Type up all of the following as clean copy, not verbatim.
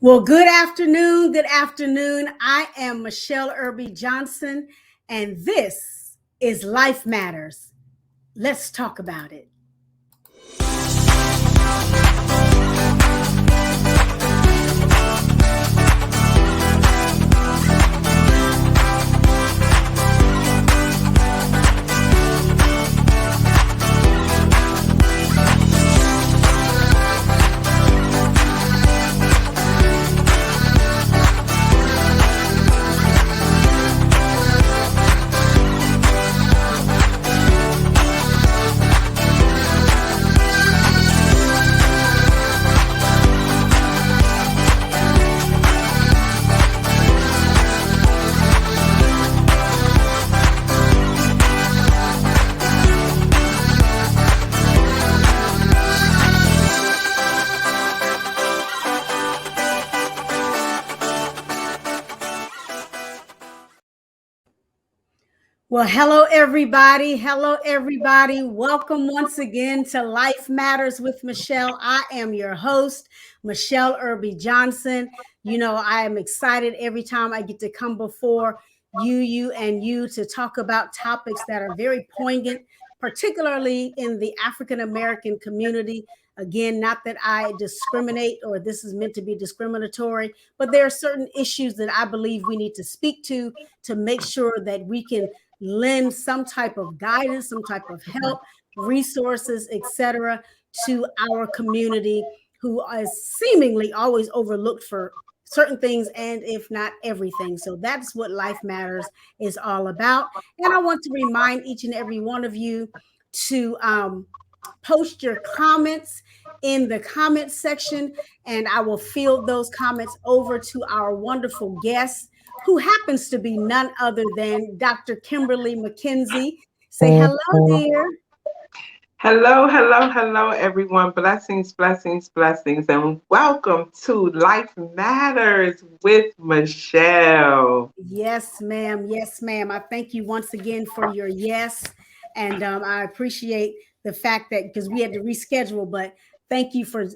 Well, good afternoon. Good afternoon. I am Michele Irby Johnson, and this is Life Matters. Let's talk about it. Well, hello, everybody. Hello, everybody. Welcome once again to Life Matters with Michele. I am your host, Michele Irby Johnson. You know, I am excited every time I get to come before you to talk about topics that are very poignant, particularly in the African American community. Again, not that I discriminate or this is meant to be discriminatory, but there are certain issues that I believe we need to speak to make sure that we can lend some type of guidance, some type of help, resources, etc., to our community who is seemingly always overlooked for certain things and if not everything. So that's what Life Matters is all about. And I want to remind each and every one of you to post your comments in the comment section, and I will field those comments over to our wonderful guests, who happens to be none other than Dr. Kemberly McKenzie. Say hello, dear. Hello, everyone. Blessings, and welcome to Life Matters with Michele. Yes, ma'am. Yes, ma'am. I thank you once again for your yes. And I appreciate the fact that, because we had to reschedule, but thank you for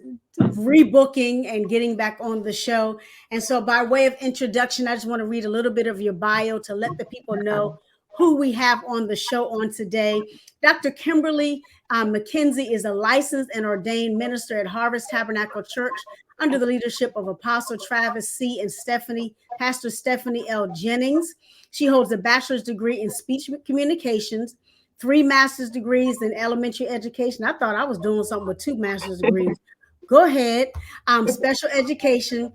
rebooking and getting back on the show. And so by way of introduction, I just want to read a little bit of your bio to let the people know who we have on the show on today. Dr. Kemberly McKenzie is a licensed and ordained minister at Harvest Tabernacle Church under the leadership of Apostle Travis C. and Pastor Stephanie L. Jennings. She holds a bachelor's degree in speech communications, 3 master's degrees in elementary education. I thought I was doing something with 2 master's degrees. Go ahead. Special education,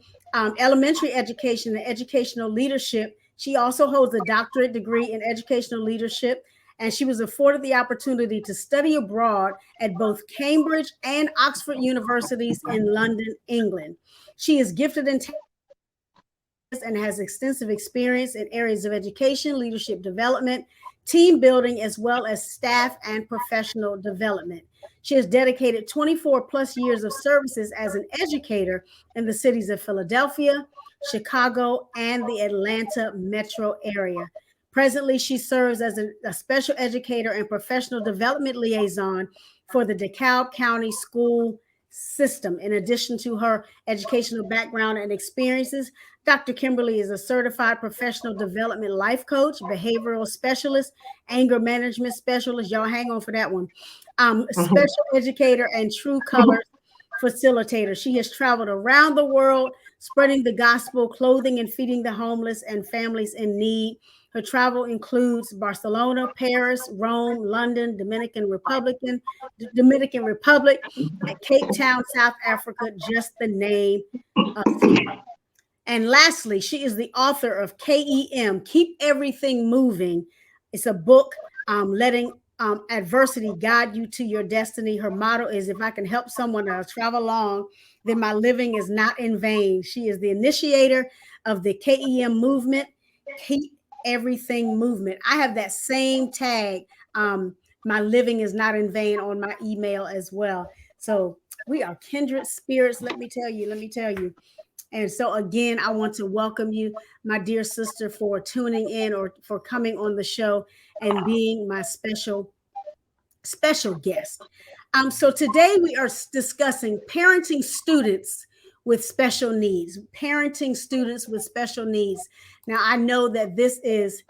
elementary education, and educational leadership. She also holds a doctorate degree in educational leadership, and she was afforded the opportunity to study abroad at both Cambridge and Oxford universities in London, England. She is gifted in and has extensive experience in areas of education, leadership development, team building, as well as staff and professional development. She has dedicated 24 plus years of services as an educator in the cities of Philadelphia, Chicago, and the Atlanta metro area. Presently, she serves as a special educator and professional development liaison for the DeKalb County School System. In addition to her educational background and experiences, Dr. Kemberly is a certified professional development life coach, behavioral specialist, anger management specialist. Y'all hang on for that one. Special educator and True Colors facilitator. She has traveled around the world, spreading the gospel, clothing and feeding the homeless and families in need. Her travel includes Barcelona, Paris, Rome, London, Dominican Republic, Cape Town, South Africa, just the name of few. And lastly, she is the author of KEM, Keep Everything Moving. It's a book letting adversity guide you to your destiny. Her motto is, if I can help someone else travel along, then my living is not in vain. She is the initiator of the KEM movement, Keep Everything Movement. I have that same tag, my living is not in vain, on my email as well. So we are kindred spirits, let me tell you. And so again, I want to welcome you, my dear sister, for tuning in or for coming on the show and being my special guest. So today we are discussing parenting students with special needs, parenting students with special needs. Now, I know that this is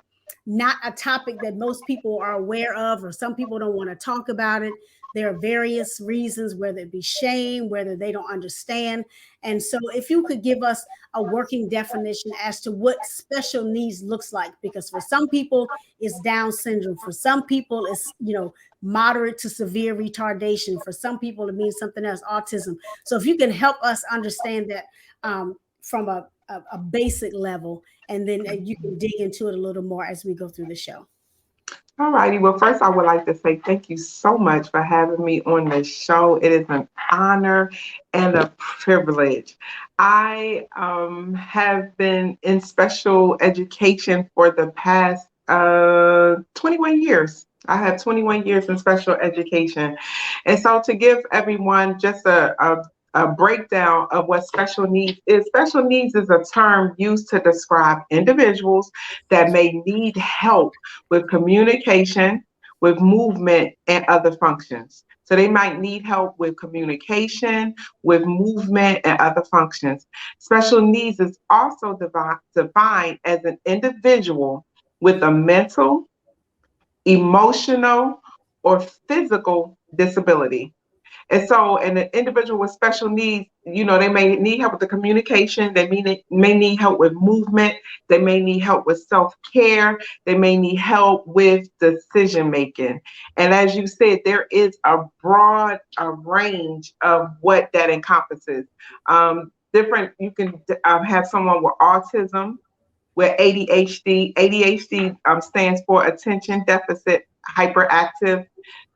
not a topic that most people are aware of, or some people don't want to talk about it. There are various reasons, whether it be shame, whether they don't understand. And so if you could give us a working definition as to what special needs looks like, because for some people it's Down syndrome, for some people it's, moderate to severe retardation, for some people it means something else, autism. So if you can help us understand that from a basic level, and then you can dig into it a little more as we go through the show. All righty. Well, first, I would like to say thank you so much for having me on the show. It is an honor and a privilege. I have been in special education for the past 21 years. I have 21 years in special education. And so, to give everyone just a breakdown of what special needs is a term used to describe individuals that may need help with communication, with movement, and other functions. So they might need help with communication, with movement, and other functions. Special needs is also defined as an individual with a mental, emotional, or physical disability. And so, an individual with special needs, they may need help with the communication. They may need help with movement. They may need help with self-care. They may need help with decision making. And as you said, there is a broad range of what that encompasses. You can have someone with autism, with ADHD. ADHD stands for attention deficit hyperactive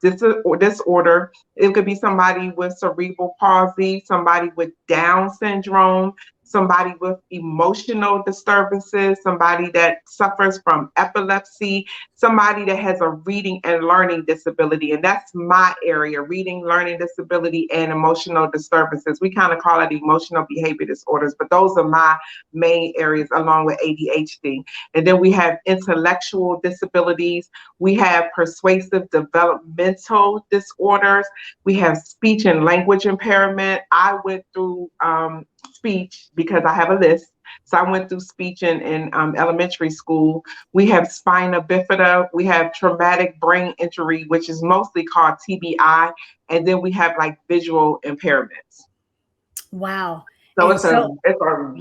disorder. It could be somebody with cerebral palsy, somebody with Down syndrome, somebody with emotional disturbances, somebody that suffers from epilepsy, somebody that has a reading and learning disability. And that's my area, reading, learning disability, and emotional disturbances. We kind of call it emotional behavior disorders, but those are my main areas along with ADHD. And then we have intellectual disabilities. We have persuasive developmental disorders. We have speech and language impairment. I went through speech because I have a list. So I went through speech in elementary school. We have spina bifida. We have traumatic brain injury, which is mostly called TBI. And then we have like visual impairments. Wow. So it's a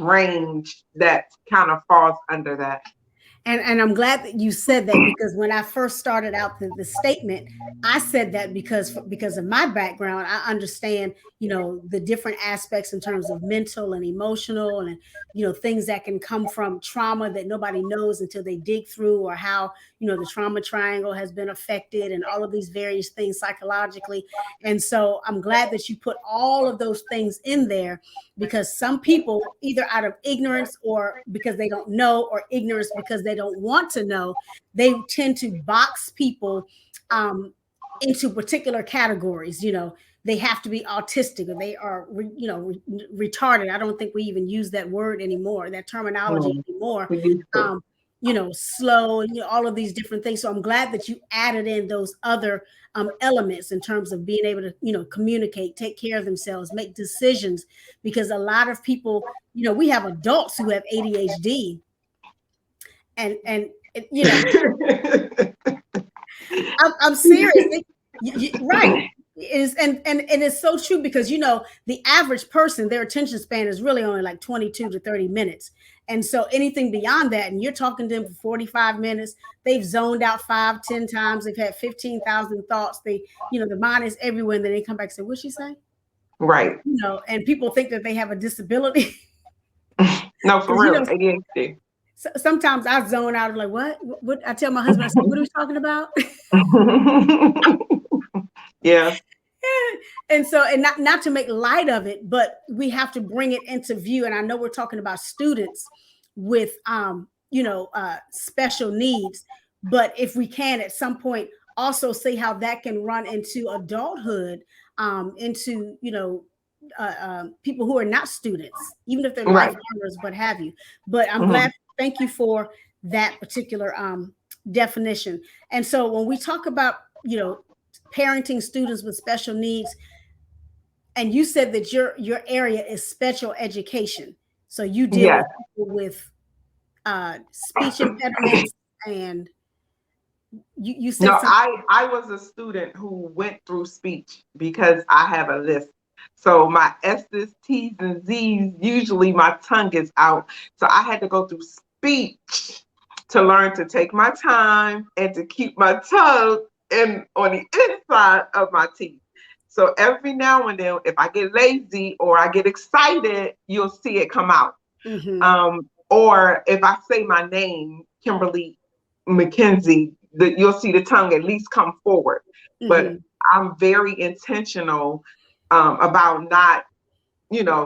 range that kind of falls under that. And I'm glad that you said that, because when I first started out the statement, I said that because of my background, I understand, the different aspects in terms of mental and emotional, and, things that can come from trauma that nobody knows until they dig through, or how, the trauma triangle has been affected, and all of these various things psychologically. And so I'm glad that you put all of those things in there, because some people, either out of ignorance or because they don't know, or ignorance because they don't want to know, they tend to box people into particular categories. They have to be autistic, or they are retarded. I don't think we even use that word anymore, that terminology anymore. Slow, and all of these different things. So I'm glad that you added in those other elements in terms of being able to communicate, take care of themselves, make decisions, because a lot of people, we have adults who have ADHD, and I'm serious. Right. And it's so true, because the average person, their attention span is really only like 22 to 30 minutes. And so anything beyond that, and you're talking to them for 45 minutes, they've zoned out 5-10 times, they've had 15,000 thoughts, the mind is everywhere, and then they come back and say, what'd she say? Right. And people think that they have a disability. No, for real, ADHD. Sometimes I zone out, like, what? I tell my husband, I say, what are we talking about? Yeah. And so, and not to make light of it, but we have to bring it into view. And I know we're talking about students with special needs, but if we can at some point also see how that can run into adulthood, into people who are not students, even if they're life learners, what have you. But I'm glad. Thank you for that particular definition. And so when we talk about parenting students with special needs, And you said that your area is special education, so you deal Yes. with people with speech impediments, and you said No, something. I was a student who went through speech because I have a list. So my S's, T's, and Z's, usually my tongue is out. So I had to go through speech to learn to take my time and to keep my tongue in on the inside of my teeth. So every now and then, if I get lazy or I get excited, you'll see it come out. Mm-hmm. Or if I say my name, Kimberly McKenzie, you'll see the tongue at least come forward. But Mm-hmm. I'm very intentional about not,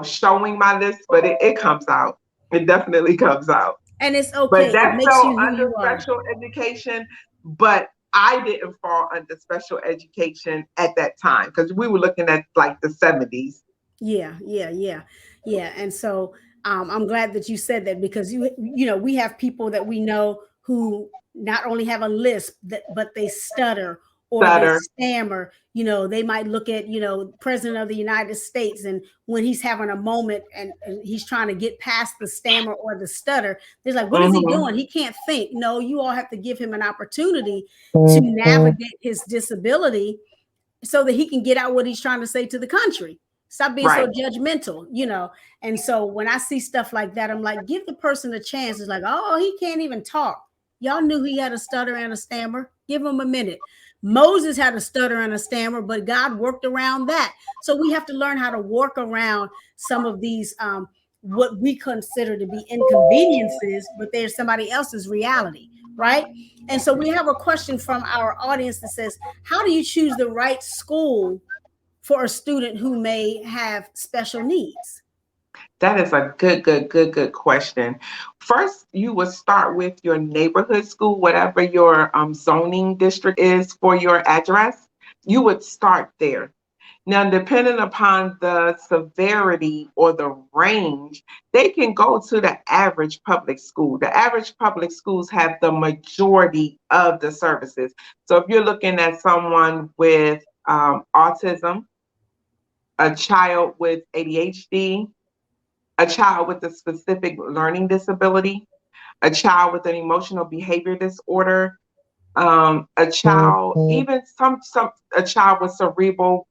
showing my list, but it comes out. It definitely comes out. And it's But okay. It that makes fell you who under you are. special education, but I didn't fall under special education at that time because we were looking at like the 70s. Yeah, yeah, yeah, yeah. And so I'm glad that you said that, because we have people that we know who not only have a lisp, but they stutter or they Stutter. stammer. They might look at President of the United States, and when he's having a moment and he's trying to get past the stammer or the stutter, they're like, "What is he Hmm. doing? He can't think." No, you all have to give him an opportunity to navigate his disability so that he can get out what he's trying to say to the country. Stop being so Right. judgmental. And so when I see stuff like that, I'm like, give the person a chance. It's like, oh, he can't even talk. Y'all knew he had a stutter and a stammer. Give him a minute. Moses had a stutter and a stammer, but God worked around that. So we have to learn how to work around some of these what we consider to be inconveniences, but they're somebody else's reality, right? And so we have a question from our audience that says, how do you choose the right school for a student who may have special needs? That is a good question. First, you would start with your neighborhood school, whatever your zoning district is for your address. You would start there. Now, depending upon the severity or the range, they can go to the average public school. The average public schools have the majority of the services. So if you're looking at someone with autism, a child with ADHD, a child with a specific learning disability, a child with an emotional behavior disorder, a child, even a child with cerebral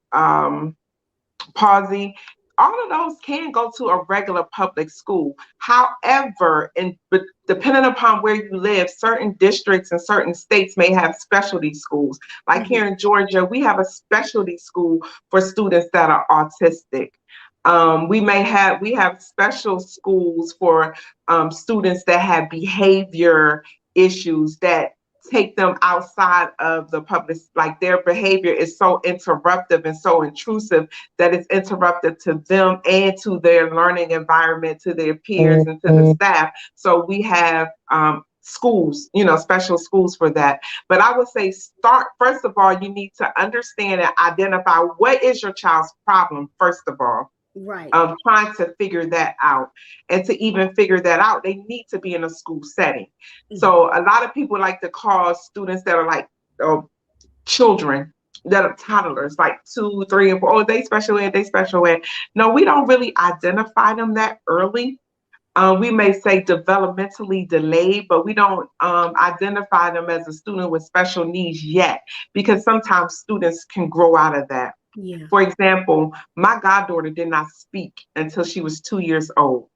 palsy. All of those can go to a regular public school. However, but depending upon where you live, certain districts and certain states may have specialty schools. Like Mm-hmm. here in Georgia, we have a specialty school for students that are autistic. We have special schools for students that have behavior issues that take them outside of the public, like their behavior is so interruptive and so intrusive that it's interruptive to them and to their learning environment, to their peers and to the staff. So we have schools, special schools for that. But I would say start, first of all, you need to understand and identify what is your child's problem, first of all. Right. Trying to figure that out. And to even figure that out, they need to be in a school setting. Mm-hmm. So a lot of people like to call students that are like children, that are toddlers, like 2, 3, and 4. Oh, they special ed, they special ed. No, we don't really identify them that early. We may say developmentally delayed, but we don't identify them as a student with special needs yet, because sometimes students can grow out of that. Yeah. For example, my goddaughter did not speak until she was 2 years old.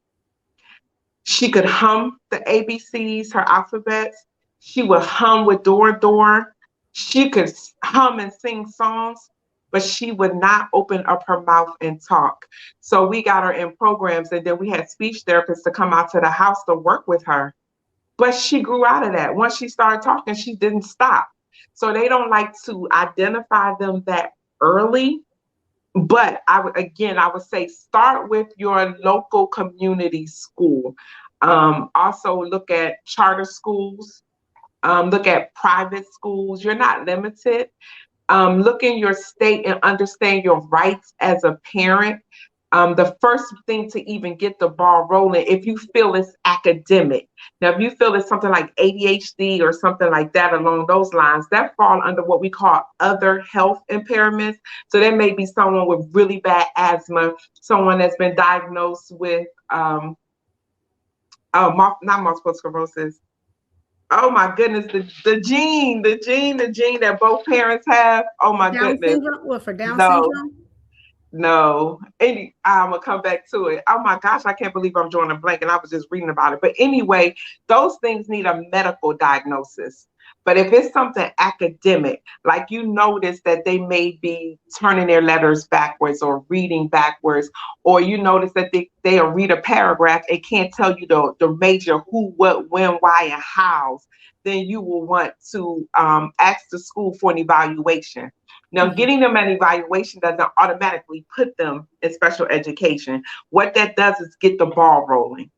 She could hum the ABCs, her alphabets. She would hum with door door. She could hum and sing songs, but she would not open up her mouth and talk. So we got her in programs, and then we had speech therapists to come out to the house to work with her. But she grew out of that. Once she started talking, she didn't stop. So they don't like to identify them that early. But I would say start with your local community school. Also look at charter schools, look at private schools. You're not limited. Look in your state and understand your rights as a parent. the first thing to even get the ball rolling, if you feel it's academic. Now, if you feel it's something like ADHD or something like that along those lines, that fall under what we call other health impairments. So there may be someone with really bad asthma, someone that's been diagnosed with not multiple sclerosis. Oh my goodness, the gene that both parents have. Oh my Down goodness. syndrome? What, for Down No, syndrome? no. I'm gonna come back to it. Oh my gosh, I can't believe I'm drawing a blank and I was just reading about it. But anyway, those things need a medical diagnosis. But if it's something academic, like you notice that they may be turning their letters backwards or reading backwards, or you notice that they'll read a paragraph and can't tell you the major who, what, when, why, and hows, then you will want to ask the school for an evaluation. Now, Mhm. getting them an evaluation doesn't automatically put them in special education. What that does is get the ball rolling.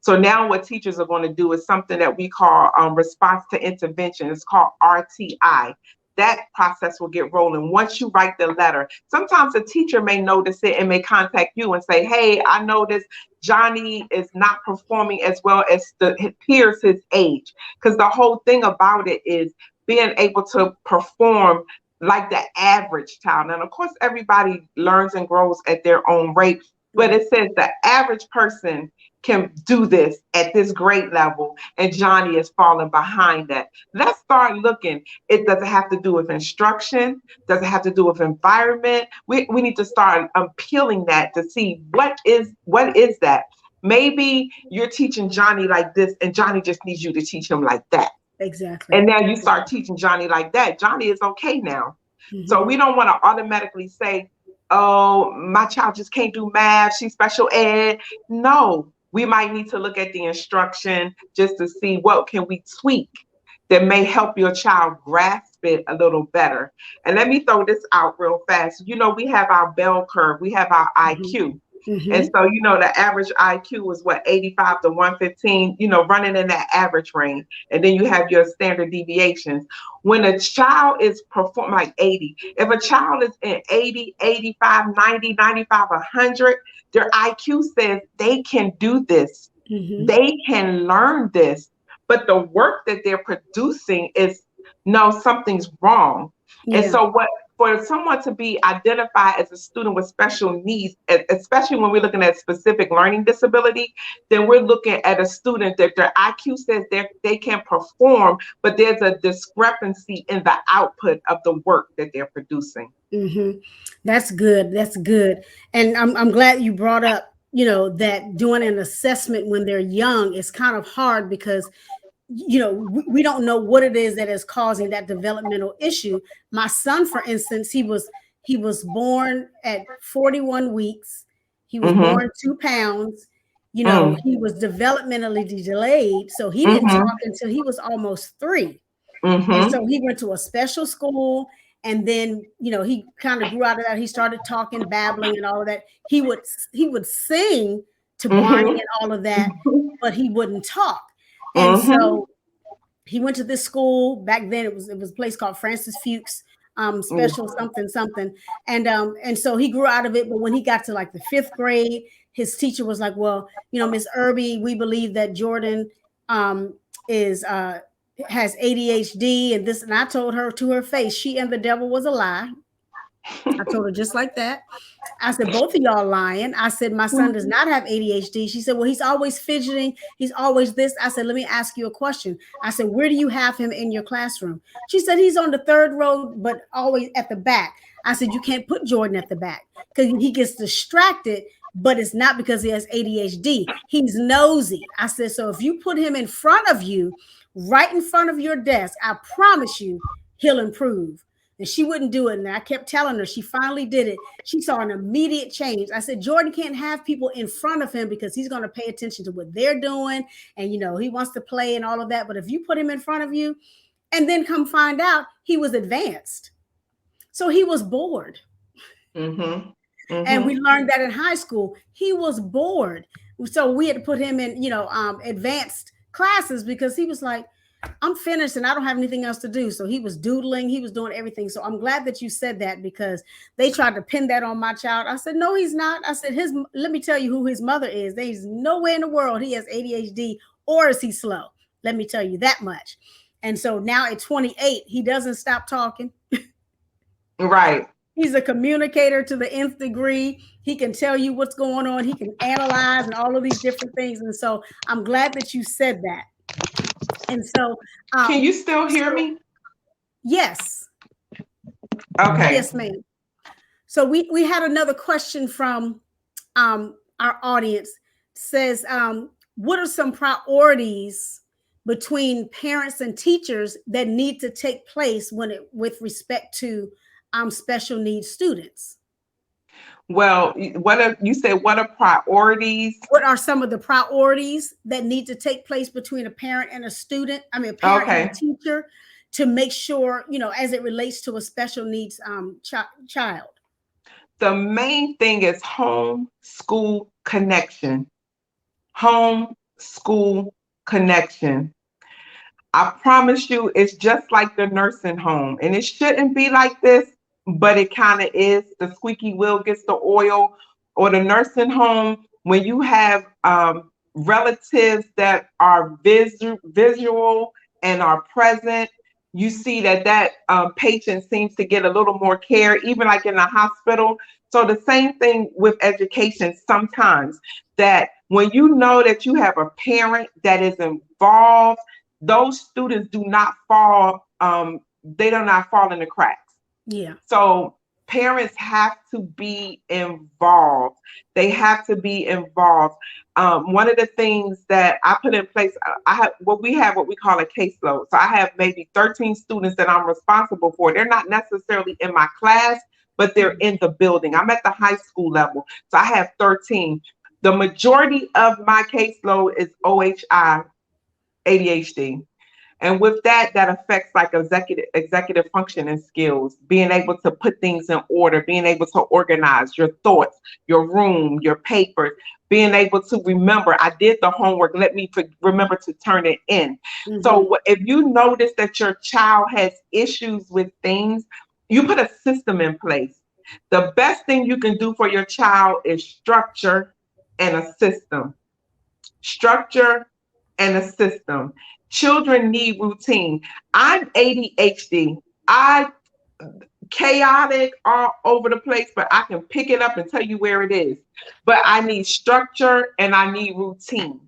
So now what teachers are going to do is something that we call response to intervention. It's called RTI. That process will get rolling once you write the letter. Sometimes a teacher may notice it and may contact you and say, hey, I noticed Johnny is not performing as well as his peers his age. Because the whole thing about it is being able to perform like the average child. And of course, everybody learns and grows at their own rate, but Right. it says the average person can do this at this grade level, and Johnny is falling behind that. Let's start looking. It doesn't have to do with instruction, doesn't have to do with environment. We need to start peeling that to see what is that. Maybe you're teaching Johnny like this, and Johnny just needs you to teach him like that. Exactly. And now you start teaching Johnny like that. Johnny is okay now. So Mhm. we don't want to automatically say, oh, my child just can't do math, she's special ed. No, we might need to look at the instruction just to see what can we tweak that may help your child grasp it a little better. And let me throw this out real fast. We have our bell curve, we have our Mhm. IQ. And Mhm. so, the average IQ is what, 85 to 115, running in that average range. And then you have your standard deviations. When a child is performing like 80, if a child is in 80, 85, 90, 95, 100, their IQ says they can do this. Mhm. They can learn this. But the work that they're producing is, no, something's wrong. And Yeah. so for someone to be identified as a student with special needs, especially when we're looking at specific learning disability, then we're looking at a student that their IQ says they can perform, but there's a discrepancy in the output of the work that they're producing. Mm-hmm. That's good. That's good. And I'm glad you brought up, that doing an assessment when they're young is kind of hard because, we don't know what it is that is causing that developmental issue. My son, for instance, he was born at 41 weeks. He was Mm-hmm. born 2 pounds. Mm. He was developmentally delayed. So he didn't Mm-hmm. talk until he was almost 3. And Mm-hmm. so he went to a special school, and then he kind of grew out of that. He started talking, babbling, and all of that. He would sing to Barney Mm-hmm. and all of that, but he wouldn't talk. And Mm-hmm. so he went to this school. Back then it was a place called Francis Fuchs special something something. And so he grew out of it. But when he got to like the 5th grade, his teacher was like, well, Miss Irby, we believe that Jordan is has ADHD and this. And I told her to her face, she and the devil was a lie. I told her just like that. I said, both of y'all lying. I said, my son does not have ADHD. She said, well, he's always fidgeting. He's always this. I said, let me ask you a question. I said, where do you have him in your classroom? She said, he's on the 3rd row, but always at the back. I said, you can't put Jordan at the back because he gets distracted, but it's not because he has ADHD. He's nosy. I said, so if you put him in front of you, right in front of your desk, I promise you he'll improve. And she wouldn't do it. And I kept telling her, she finally did it. She saw an immediate change. I said, Jordan can't have people in front of him because he's going to pay attention to what they're doing. And, he wants to play and all of that. But if you put him in front of you and then come find out he was advanced. So he was bored. Mm-hmm. And we Mm-hmm. learned that in high school, he was bored. So we had to put him in, advanced classes because he was like, I'm finished and I don't have anything else to do. So he was doodling, he was doing everything. So I'm glad that you said that, because they tried to pin that on my child. I said, no, he's not. I said, let me tell you who his mother is. There's no way in the world he has ADHD, or is he slow. Let me tell you that much. And so now at 28, he doesn't stop talking. Right. He's a communicator to the nth degree. He can tell you what's going on. He can analyze and all of these different things. And so I'm glad that you said that. And so, Can you still hear me? Yes. Okay. Yes, ma'am. So we had another question from our audience. Says, what are some priorities between parents and teachers that need to take place with respect to special needs students? Well, what are priorities? What are some of the priorities that need to take place between a parent and a student? I mean, a parent and a teacher, to make sure, as it relates to a special needs child. The main thing is home school connection. Home school connection. I promise you, it's just like the nursing home. And it shouldn't be like this, but it kind of is. The squeaky wheel gets the oil. Or the nursing home, when you have relatives that are visual and are present, you see that patient seems to get a little more care, even like in the hospital. So the same thing with education sometimes, that when you know that you have a parent that is involved, those students do not fall, they do not fall in the cracks. Yeah. So parents have to be involved. They have to be involved. One of the things that I put in place, we have what we call a caseload. So I have maybe 13 students that I'm responsible for. They're not necessarily in my class, but they're in the building. I'm at the high school level. So I have 13. The majority of my caseload is OHI, ADHD. And with that affects like executive functioning skills, being able to put things in order, being able to organize your thoughts, your room, your papers, being able to remember, I did the homework, let me remember to turn it in. Mm-hmm. So if you notice that your child has issues with things, you put a system in place. The best thing you can do for your child is structure and a system. Structure and a system. Children need routine. I'm ADHD. I chaotic all over the place, but I can pick it up and tell you where it is. But I need structure and I need routine.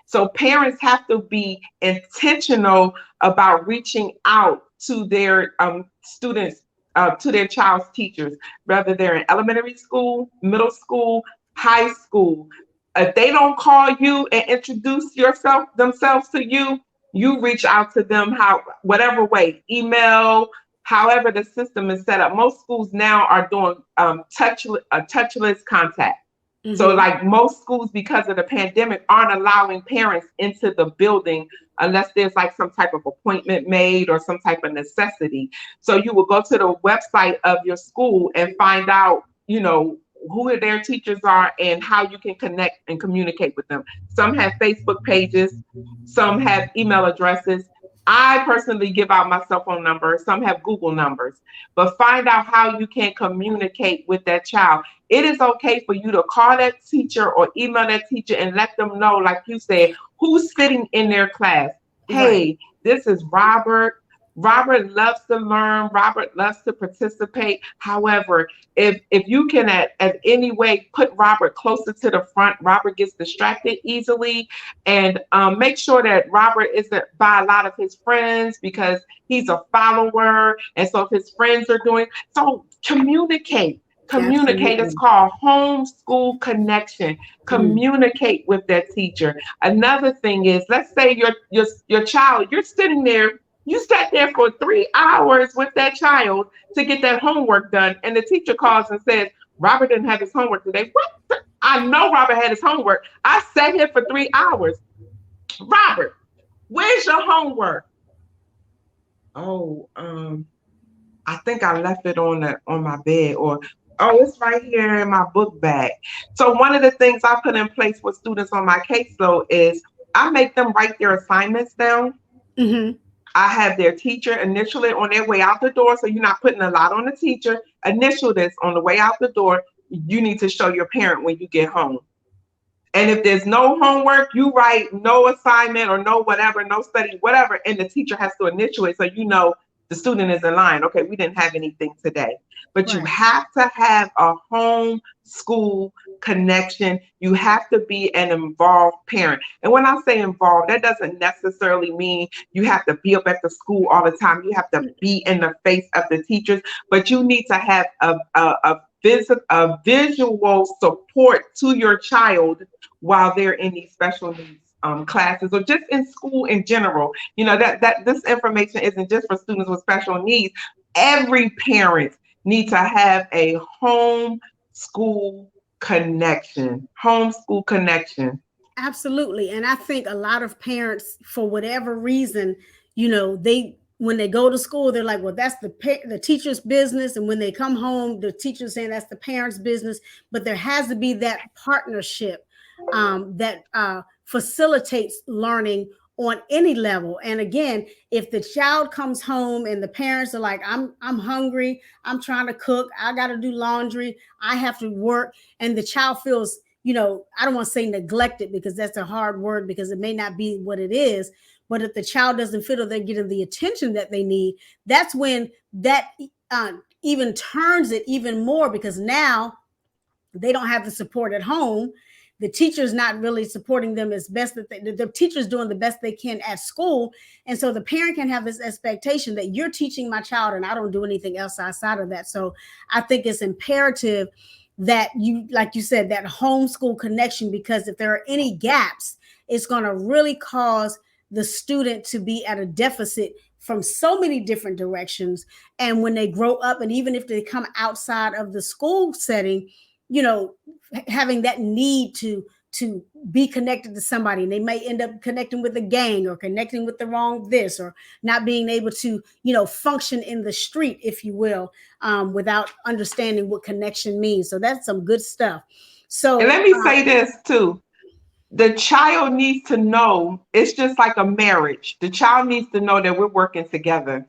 So parents have to be intentional about reaching out to their students, to their child's teachers, whether they're in elementary school, middle school, high school. If they don't call you and introduce themselves to you, you reach out to them whatever way, email, however the system is set up. Most schools now are doing touchless contact. Mm-hmm. So like most schools, because of the pandemic, aren't allowing parents into the building unless there's like some type of appointment made or some type of necessity. So you will go to the website of your school and find out, who their teachers are and how you can connect and communicate with them. Some have Facebook pages, some have email addresses. I personally give out my cell phone number. Some have Google numbers, but find out how you can communicate with that child. It is okay for you to call that teacher or email that teacher and let them know, like you said, who's sitting in their class. Hey, this is Robert. Robert loves to learn. Robert loves to participate. However, if you can at any way put Robert closer to the front, Robert gets distracted easily, and make sure that Robert isn't by a lot of his friends because he's a follower. And so if his friends are doing, so communicate. Communicate. It's called homeschool connection. Communicate with that teacher. Another thing is, let's say your child, you're sitting there. You sat there for 3 hours with that child to get that homework done, and the teacher calls and says, Robert didn't have his homework today. What? I know Robert had his homework. I sat here for 3 hours. Robert, where's your homework? Oh, I think I left it on my bed, or it's right here in my book bag. So one of the things I put in place with students on my caseload is I make them write their assignments down. Mm-hmm. I have their teacher initial it on their way out the door. So you're not putting a lot on the teacher. Initial this on the way out the door. You need to show your parent when you get home. And if there's no homework, you write no assignment or no whatever, no study, whatever, and the teacher has to initiate so you know the student is in line. Okay, we didn't have anything today. But you Right. have to have a home school connection. You have to be an involved parent. And when I say involved, that doesn't necessarily mean you have to be up at the school all the time. You have to be in the face of the teachers, but you need to have a visual support to your child while they're in these special needs classes or just in school in general. You know, that this information isn't just for students with special needs. Every parent needs to have a home school connection. Homeschool connection. Absolutely. And I think a lot of parents, for whatever reason, you know, they when they go to school, they're like, well, that's the teacher's business. And when they come home, the teacher's saying that's the parent's business. But there has to be that partnership that facilitates learning on any level. And again, if the child comes home and the parents are like, I'm hungry, I'm trying to cook, I got to do laundry, I have to work, and the child feels, you know, I don't want to say neglected because that's a hard word because it may not be what it is. But if the child doesn't feel that they're getting the attention that they need, that's when that even turns it even more, because now they don't have the support at home. The teacher's not really supporting them as best that the teacher's doing the best they can at school. And so the parent can have this expectation that you're teaching my child and I don't do anything else outside of that. So I think it's imperative that you, like you said, that homeschool connection, because if there are any gaps, it's going to really cause the student to be at a deficit from so many different directions. And when they grow up, and even if they come outside of the school setting, you know, having that need to be connected to somebody, and they may end up connecting with a gang or connecting with the wrong this, or not being able to, you know, function in the street, if you will, without understanding what connection means. So that's some good stuff. And So let me say this too. The child needs to know it's just like a marriage. The child needs to know that we're working together.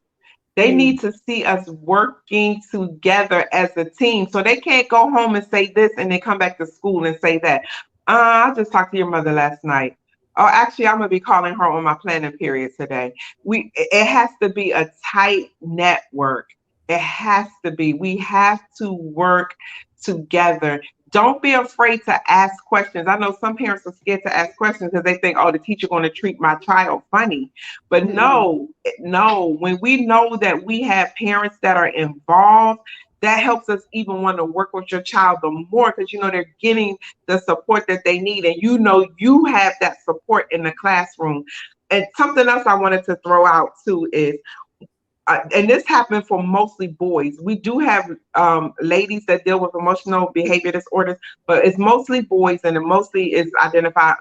They need to see us working together as a team. So they can't go home and say this and then come back to school and say that. I just talked to your mother last night. Oh, actually, I'm gonna be calling her on my planning period today. It has to be a tight network. It has to be. We have to work together. Don't be afraid to ask questions. I know some parents are scared to ask questions because they think, oh, the teacher going to treat my child funny. But no, no, when we know that we have parents that are involved, that helps us even want to work with your child the more, because you know they're getting the support that they need, and you know you have that support in the classroom. And something else I wanted to throw out too is, and this happened for mostly boys. We do have ladies that deal with emotional behavior disorders, but it's mostly boys, and it mostly is identified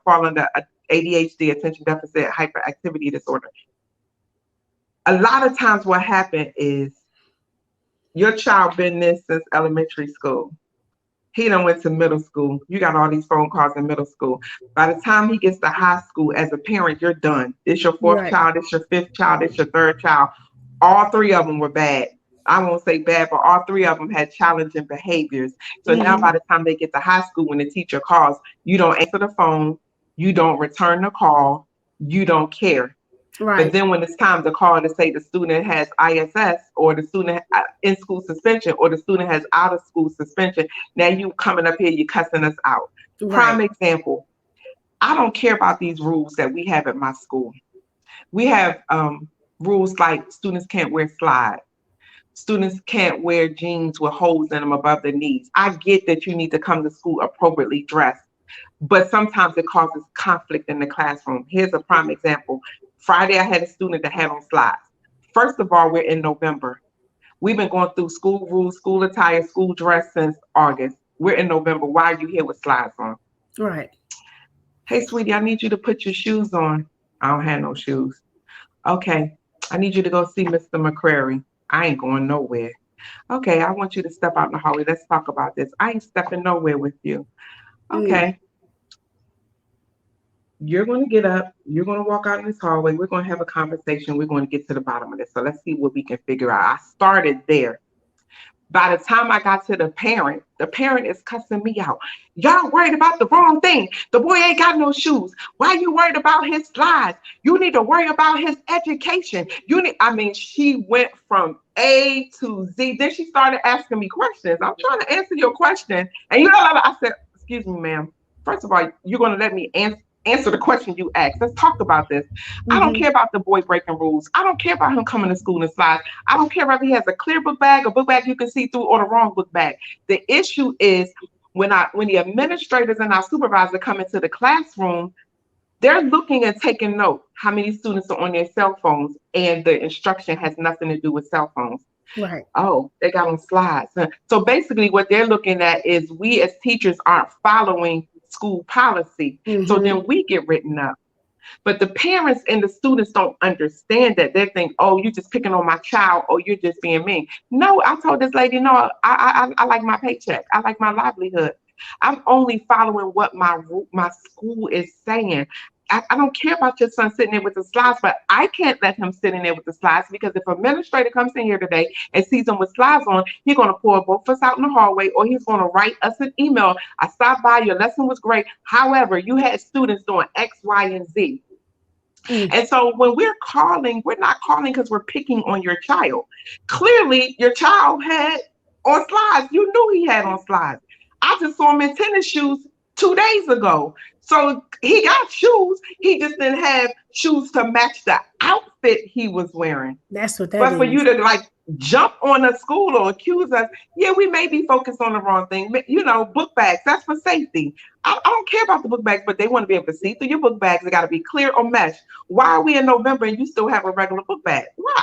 fall under ADHD, attention deficit hyperactivity disorder. A lot of times what happened is your child been this since elementary school. He done went to middle school. You got all these phone calls in middle school. By the time he gets to high school, as a parent, you're done. It's your fourth right, child, it's your fifth child, it's your third child. All three of them were bad. I won't say bad, but all three of them had challenging behaviors. So now by the time they get to high school, when the teacher calls, you don't answer the phone, you don't return the call, you don't care. But right, then when it's time to call to say the student has ISS, or the student in school suspension, or the student has out of school suspension, now you coming up here, you cussing us out. Prime right, example. I don't care about these rules that we have at my school. We have rules like students can't wear slides. Students can't wear jeans with holes in them above the knees. I get that you need to come to school appropriately dressed, but sometimes it causes conflict in the classroom. Here's a prime example. Friday, I had a student that had on slides. First of all, we're in November. We've been going through school rules, school attire, school dress since August. We're in November. Why are you here with slides on? right. Hey, sweetie, I need you to put your shoes on. I don't have no shoes. Okay, I need you to go see Mr. McCrary. I ain't going nowhere. Okay, I want you to step out in the hallway. Let's talk about this. I ain't stepping nowhere with you. Mm, Okay. You're going to get up, you're going to walk out in this hallway, we're going to have a conversation, we're going to get to the bottom of this. So let's see what we can figure out. I started there. By the time I got to the parent is cussing me out. Y'all worried about the wrong thing. The boy ain't got no shoes. Why you worried about his slides? You need to worry about his education. I mean, she went from A to Z. Then she started asking me questions. I'm trying to answer your question. And I said, excuse me, ma'am. First of all, you're going to let me answer the question you asked. Let's talk about this. I don't care about the boy breaking rules. I don't care about him coming to school in slides. I don't care if he has a clear book bag, a book bag you can see through, or the wrong book bag. The issue is when the administrators and our supervisor come into the classroom, they're looking and taking note how many students are on their cell phones, and the instruction has nothing to do with cell phones. Right. Oh, they got on slides. So basically what they're looking at is we as teachers aren't following school policy. So then we get written up. But the parents and the students don't understand that. They think, oh, you're just picking on my child, or you're just being mean. No, I told this lady, no, I like my paycheck. I like my livelihood. I'm only following what my school is saying. I don't care about your son sitting there with the slides, but I can't let him sit in there with the slides, because if an administrator comes in here today and sees him with slides on, he's going to pull both of us out in the hallway, or he's going to write us an email. I stopped by, your lesson was great. However, you had students doing X, Y, and Z. And so when we're not calling because we're picking on your child. Clearly, your child had on slides. You knew he had on slides. I just saw him in tennis shoes 2 days ago. So he got shoes. He just didn't have shoes to match the outfit he was wearing. That's what that but is. For you to jump on a school or accuse us, yeah, we may be focused on the wrong thing. Book bags, that's for safety. I don't care about the book bags, but they want to be able to see through your book bags. They got to be clear or mesh. Why are we in November and you still have a regular book bag? Why?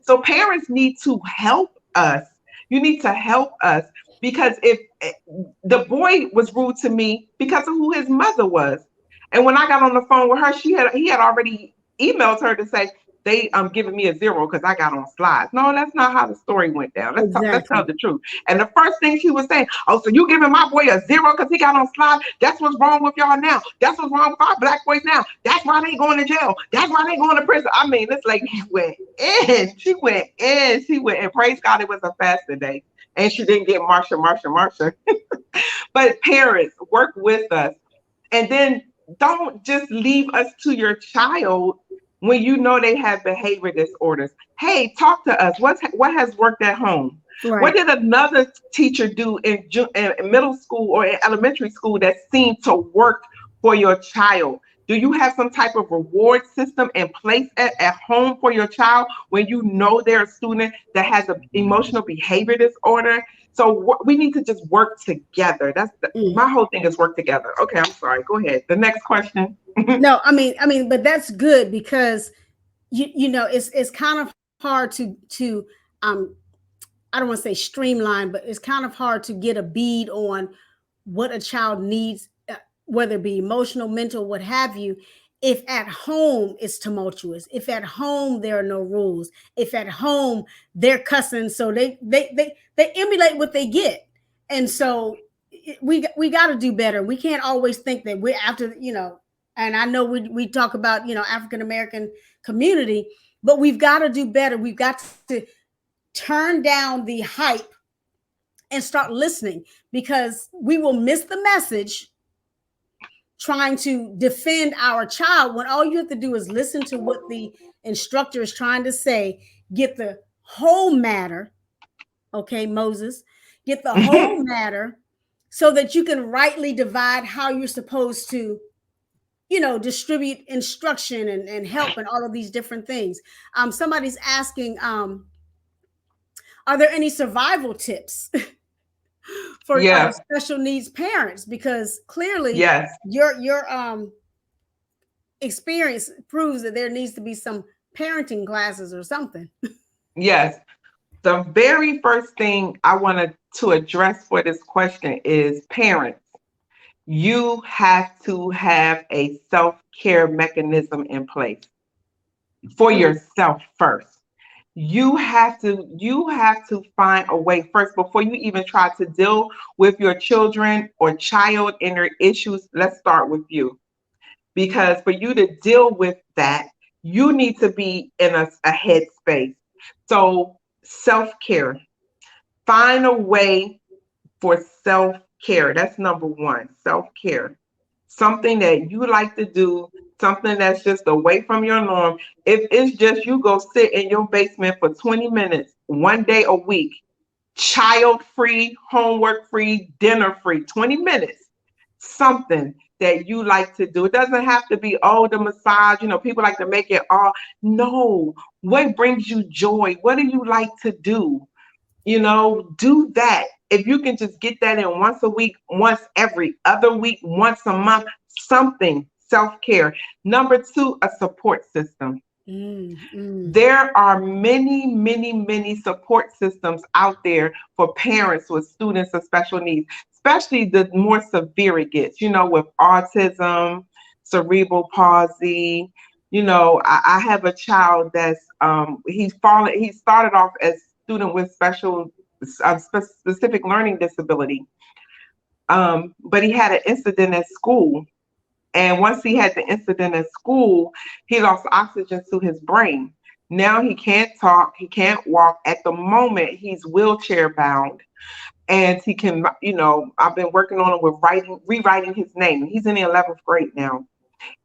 So parents need to help us. You need to help us, because if the boy was rude to me because of who his mother was. And when I got on the phone with her, he had already emailed her to say, they giving me a 0 because I got on slides. No, that's not how the story went down. Let's tell the truth. And the first thing she was saying, oh, so you giving my boy a 0 because he got on slides? That's what's wrong with y'all now. That's what's wrong with our black boys now. That's why they going to jail. That's why they going to prison. I mean, this lady went in. She went in. And praise God, it was a fasting day. And she didn't get Marsha. But parents, work with us. And then don't just leave us to your child when you know they have behavior disorders. Hey, talk to us. What has worked at home? Right. What did another teacher do in middle school or in elementary school that seemed to work for your child? Do you have some type of reward system in place at home for your child when you know they're a student that has an emotional behavior disorder? So we need to just work together. That's my whole thing is work together. Okay, I'm sorry. Go ahead. The next question. No, I mean, but that's good, because it's kind of hard to I don't want to say streamline, but it's kind of hard to get a bead on what a child needs, whether it be emotional, mental, what have you, if at home it's tumultuous, if at home there are no rules, if at home they're cussing, so they emulate what they get. And so we got to do better. We can't always think that we're after, and I know we talk about, African-American community, but we've got to do better. We've got to turn down the hype and start listening, because we will miss the message trying to defend our child when all you have to do is listen to what the instructor is trying to say, get the whole matter. Okay, Moses, get the whole matter so that you can rightly divide how you're supposed to, distribute instruction and help and all of these different things. Somebody's asking, are there any survival tips for special needs parents? Because clearly your experience proves that there needs to be some parenting classes or something. Yes. The very first thing I wanted to address for this question is parents. You have to have a self-care mechanism in place for yourself first. You have to find a way first before you even try to deal with your children or child and their issues. Let's start with you. because for you to deal with that, you need to be in a headspace. So self-care, find a way for self-care. That's number one, self-care. Something that you like to do, something that's just away from your norm. If it's just you go sit in your basement for 20 minutes, one day a week, child free, homework free, dinner free, 20 minutes, something that you like to do. It doesn't have to be, oh, the massage, people like to make it all. No, what brings you joy? What do you like to do? Do that. If you can just get that in once a week, once every other week, once a month, something, self-care. Number two, a support system. There are many, many, many support systems out there for parents with students with special needs, especially the more severe it gets, with autism, cerebral palsy. I have a child that's he started off as student with specific learning disability, but he had an incident at school. And once he had the incident at school, he lost oxygen to his brain. Now he can't talk, he can't walk. At the moment, he's wheelchair bound. And he can, I've been working on him with rewriting his name. He's in the 11th grade now.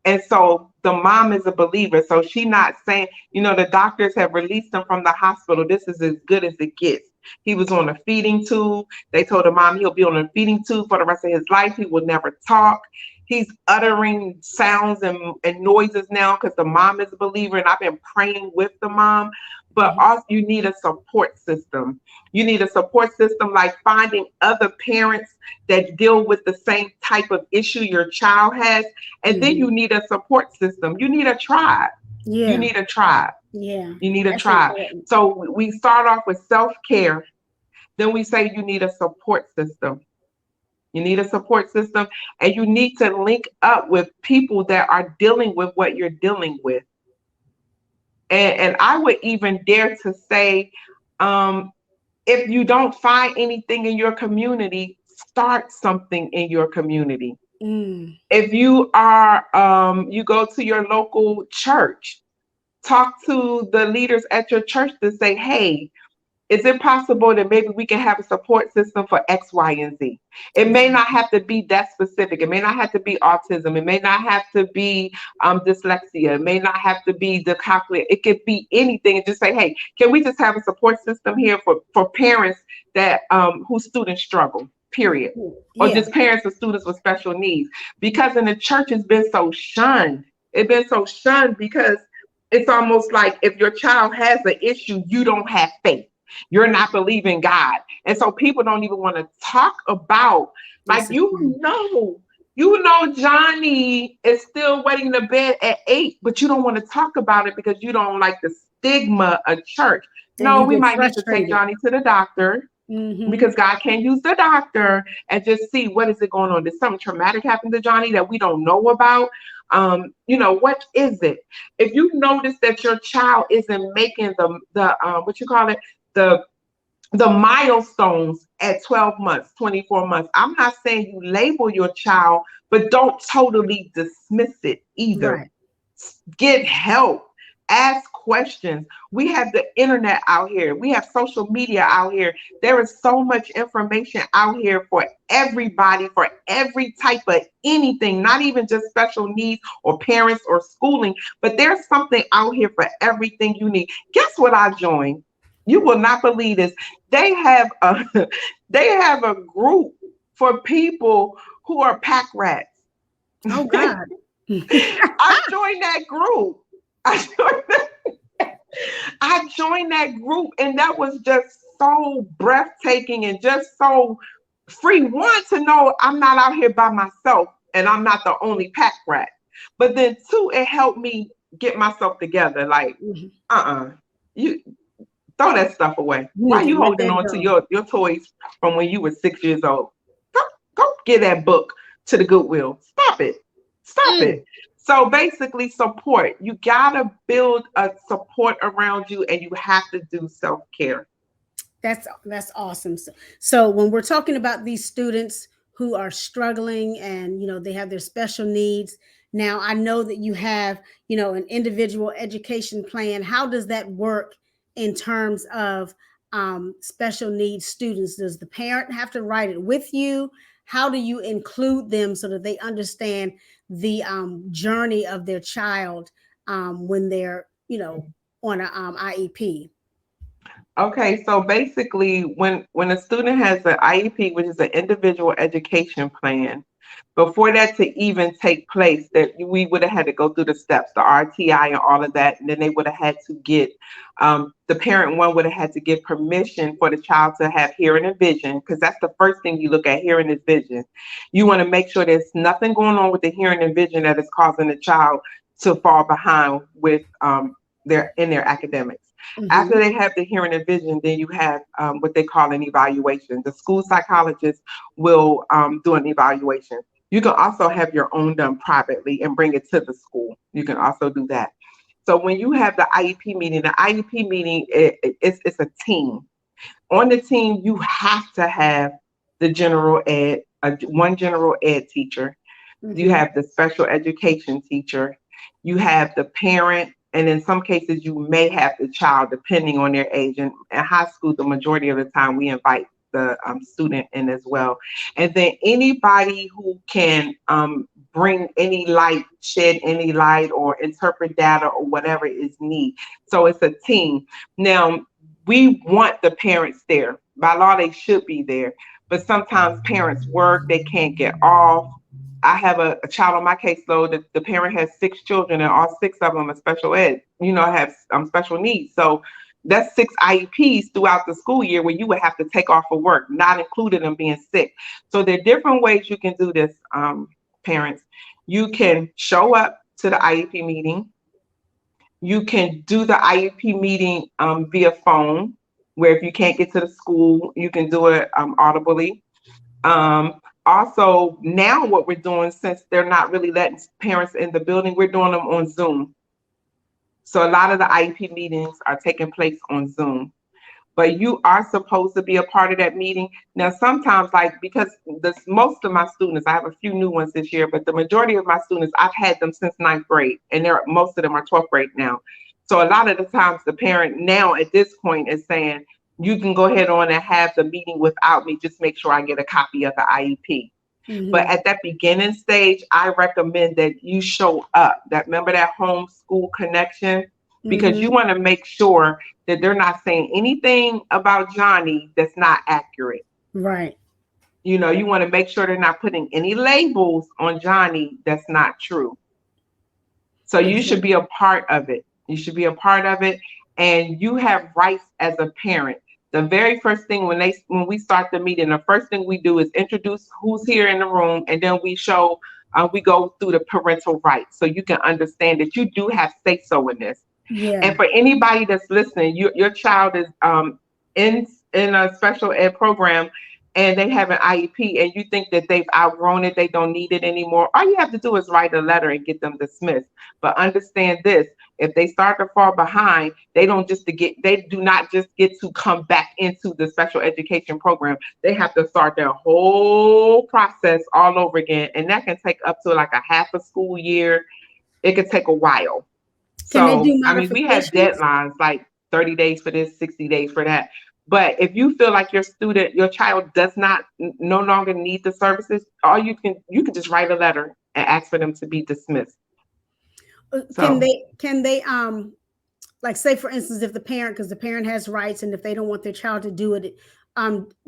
And so the mom is a believer. So she not saying, the doctors have released him from the hospital. This is as good as it gets. He was on a feeding tube. They told the mom he'll be on a feeding tube for the rest of his life. He will never talk. He's uttering sounds and noises now because the mom is a believer, and I've been praying with the mom. But also, you need a support system. You need a support system like finding other parents that deal with the same type of issue your child has. And then you need a support system. You need a tribe. Yeah. You need a tribe. Yeah. You need a That's tribe. important. So we start off with self-care. Then we say you need a support system. You need a support system, and you need to link up with people that are dealing with what you're dealing with. And I would even dare to say, if you don't find anything in your community, start something in your community. If you you go to your local church, talk to the leaders at your church to say, hey, is it possible that maybe we can have a support system for X, Y, and Z? It may not have to be that specific. It may not have to be autism. It may not have to be dyslexia. It may not have to be the calculator. It could be anything. And just say, hey, can we just have a support system here for parents that whose students struggle, period. Or just parents of students with special needs. Because in the church, it's been so shunned. It's been so shunned because it's almost like if your child has an issue, you don't have faith. You're not believing God. And so people don't even want to talk about, like, Johnny is still waiting to bed at 8, but you don't want to talk about it because you don't like the stigma of church. No, we might need to take Johnny to the doctor because God can use the doctor and just see what is it going on. Did something traumatic happen to Johnny that we don't know about? What is it? If you notice that your child isn't making the milestones at 12 months, 24 months. I'm not saying you label your child, but don't totally dismiss it either. Right. Get help. Ask questions. We have the internet out here. We have social media out here. There is so much information out here for everybody, for every type of anything, not even just special needs or parents or schooling, but there's something out here for everything you need. Guess what I joined? You will not believe this. They have a group for people who are pack rats. Oh God. I joined that group. I joined that group, and that was just so breathtaking and just so free. One, to know I'm not out here by myself and I'm not the only pack rat. But then two, it helped me get myself together. Like, you throw that stuff away. Why are you holding on to your toys from when you were 6 years old? Go get that book to the Goodwill. Stop it. Stop it. So basically, support. You gotta build a support around you, and you have to do self-care. That's awesome. So when we're talking about these students who are struggling and they have their special needs, Now, I know that you have, an individual education plan. How does that work in terms of special needs students? Does the parent have to write it with you? How do you include them so that they understand the journey of their child when they're, on an IEP? Okay, so basically, when a student has an IEP, which is an individual education plan, before that to even take place, that we would have had to go through the steps, the RTI and all of that, and then they would have had to get the parent one would have had to get permission for the child to have hearing and vision, because that's the first thing you look at, hearing and vision. You want to make sure there's nothing going on with the hearing and vision that is causing the child to fall behind with their academics. After Mm-hmm. they have the hearing and vision, then you have what they call an evaluation. The school psychologist will do an evaluation. You can also have your own done privately and bring it to the school. You can also do that. So when you have the IEP meeting, it's a team. On the team, you have to have the general ed, one general ed teacher. You Mm-hmm. have the special education teacher. You have the parent, and in some cases, you may have the child, depending on their age. And in high school, the majority of the time, we invite the student in as well. And then anybody who can bring any light, shed any light, or interpret data or whatever is needed. So it's a team. Now, we want the parents there. By law, they should be there. But sometimes parents work, they can't get off. I have a child on my caseload that the parent has 6 children, and all 6 of them are special ed, have special needs. So that's 6 IEPs throughout the school year where you would have to take off for work, not including them being sick. So there are different ways you can do this, parents. You can show up to the IEP meeting. You can do the IEP meeting via phone, where if you can't get to the school, you can do it audibly. Also, now what we're doing, since they're not really letting parents in the building, we're doing them on Zoom. So a lot of the IEP meetings are taking place on Zoom. But you are supposed to be a part of that meeting. Now, sometimes, because most of my students, I have a few new ones this year, but the majority of my students, I've had them since ninth grade, and most of them are 12th grade now. So a lot of the times, the parent now at this point is saying, you can go ahead on and have the meeting without me. Just make sure I get a copy of the IEP. But Mm-hmm. at that beginning stage, I recommend that you show up. Remember that home school connection, because you Mm-hmm. want to make sure that they're not saying anything about Johnny that's not accurate. Right. You want to make sure they're not putting any labels on Johnny that's not true. So you should be Exactly. a part of it. You should be a part of it, and you have rights as a parent. The very first thing when we start the meeting, the first thing we do is introduce who's here in the room, and then we go through the parental rights so you can understand that you do have say so in this. And Yeah. for anybody that's listening, your child is in a special ed program, and they have an IEP, and you think that they've outgrown it, they don't need it anymore. All you have to do is write a letter and get them dismissed. But understand this: if they start to fall behind, they do not just get to come back into the special education program. They have to start their whole process all over again, and that can take up to like a half a school year. It could take a while. Can they do So, I mean, we have modifications? deadlines like 30 days for this, 60 days for that. But if you feel like your child does not no longer need the services, all you can just write a letter and ask for them to be dismissed. Can So, they like, say for instance, if the parent, because the parent has rights, and if they don't want their child to do it,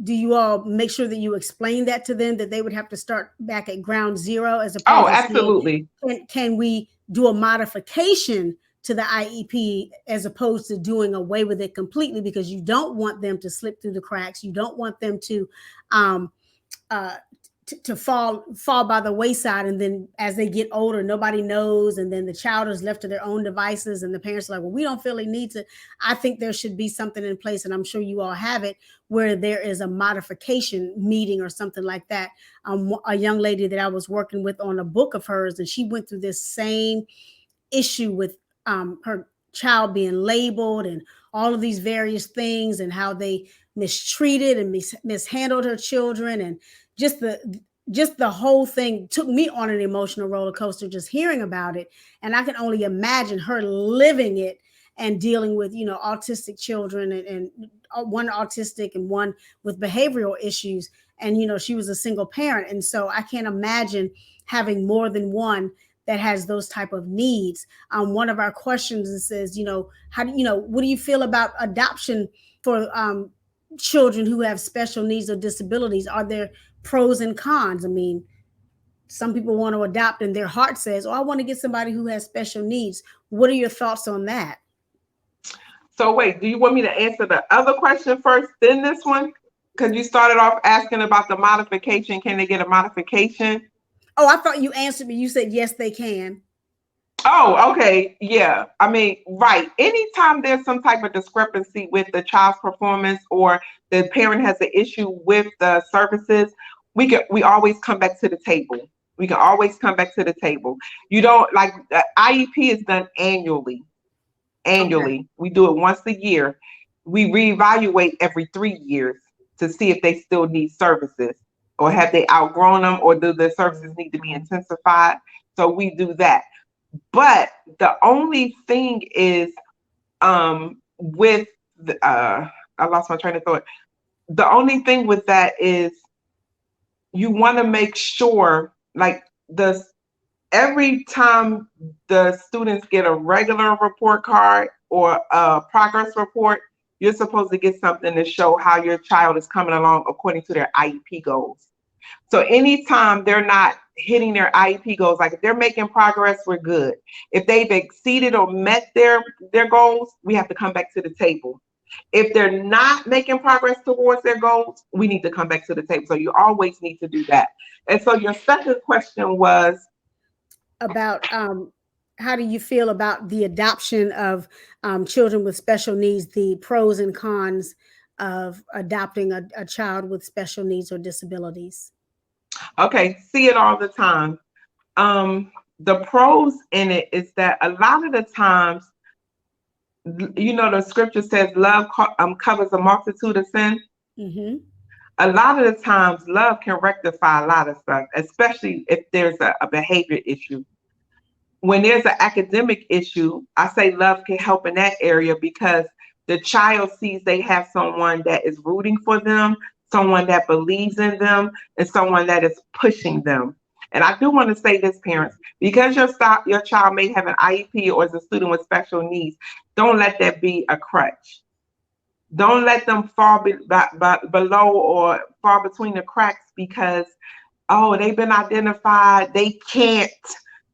do you all make sure that you explain that to them, that they would have to start back at ground zero, as oh, opposed to saying, absolutely. can we do a modification to the IEP, as opposed to doing away with it completely, because you don't want them to slip through the cracks. You don't want them to um, uh, to fall by the wayside, and then as they get older, nobody knows, and then the child is left to their own devices, and the parents are like, well, we don't feel they need to. I think there should be something in place, and I'm sure you all have it, where there is a modification meeting or something like that. A young lady that I was working with on a book of hers, and she went through this same issue with her child being labeled and all of these various things, and how they mistreated and mishandled her children, and just just the whole thing took me on an emotional roller coaster just hearing about it. And I can only imagine her living it and dealing with, autistic children, and one autistic and one with behavioral issues. And, she was a single parent. And so I can't imagine having more than one that has those type of needs. One of our questions says, how do what do you feel about adoption for children who have special needs or disabilities? Are there pros and cons? I mean, some people want to adopt and their heart says, oh, I want to get somebody who has special needs. What are your thoughts on that? So wait, do you want me to answer the other question first, then this one? Because you started off asking about the modification. Can they get a modification? Oh, I thought you answered me. You said yes, they can. Oh, okay. Yeah. I mean, right. Anytime there's some type of discrepancy with the child's performance, or the parent has an issue with the services, we always come back to the table. We can always come back to the table. You don't, like, the IEP is done annually. Okay. We do it once a year. We reevaluate every 3 years to see if they still need services, or have they outgrown them, or do the services need to be intensified. So we do that. But the only thing is, with I lost my train of thought. The only thing with that is, you want to make sure, like, the every time the students get a regular report card or a progress report, you're supposed to get something to show how your child is coming along according to their IEP goals. So anytime they're not hitting their IEP goals, like if they're making progress, we're good. If they've exceeded or met their goals, we have to come back to the table. If they're not making progress towards their goals, we need to come back to the table. So you always need to do that. And so your second question was About how do you feel about the adoption of children with special needs, the pros and cons of adopting a child with special needs or disabilities? okay, see it all the time. The pros in it is that a lot of the times, the scripture says love covers a multitude of sin. Mm-hmm. A lot of the times, love can rectify a lot of stuff, especially if there's a behavior issue. When there's an academic issue, I say love can help in that area, because the child sees they have someone that is rooting for them, someone that believes in them, and someone that is pushing them. And I do want to say this, parents, because your child may have an IEP or is a student with special needs, don't let that be a crutch. Don't let them fall below or fall between the cracks because, oh, they've been identified, they can't